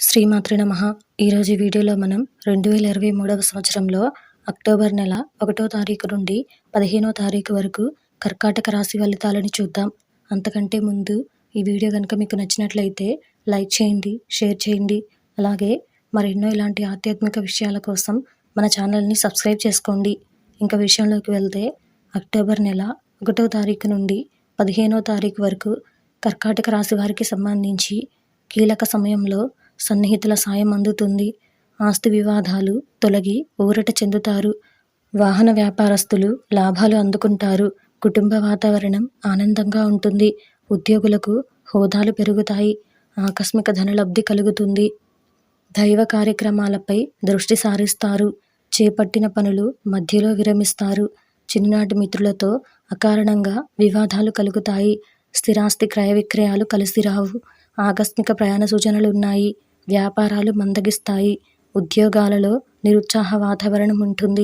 శ్రీమాత్రే నమః. ఈరోజు ఈ వీడియోలో మనం 2023వ సంవత్సరంలో అక్టోబర్ నెల 1వ తారీఖు నుండి 15వ తారీఖు వరకు కర్కాటక రాశి ఫలితాలను చూద్దాం. అంతకంటే ముందు ఈ వీడియో కనుక మీకు నచ్చినట్లయితే లైక్ చేయండి, షేర్ చేయండి. అలాగే మరెన్నో ఇలాంటి ఆధ్యాత్మిక విషయాల కోసం మన ఛానల్ని సబ్స్క్రైబ్ చేసుకోండి. ఇంకా విషయంలోకి వెళ్తే అక్టోబర్ నెల 1వ తారీఖు నుండి 15వ తారీఖు వరకు కర్కాటక రాశి వారికి సంబంధించి కీలక సమయంలో సన్నిహితుల సాయం అందుతుంది. ఆస్తి వివాదాలు తొలగి ఊరట చెందుతారు. వాహన వ్యాపారస్తులు లాభాలు అందుకుంటారు. కుటుంబ వాతావరణం ఆనందంగా ఉంటుంది. ఉద్యోగులకు హోదాలు పెరుగుతాయి. ఆకస్మిక ధనలబ్ధి కలుగుతుంది. దైవ కార్యక్రమాలపై దృష్టి సారిస్తారు. చేపట్టిన పనులు మధ్యలో విరమిస్తారు. చిన్ననాటి మిత్రులతో అకారణంగా వివాదాలు కలుగుతాయి. స్థిరాస్తి క్రయ విక్రయాలు కలిసి రావు. ఆకస్మిక ప్రయాణ సూచనలున్నాయి. వ్యాపారాలు మందగిస్తాయి. ఉద్యోగాలలో నిరుత్సాహ వాతావరణం ఉంటుంది.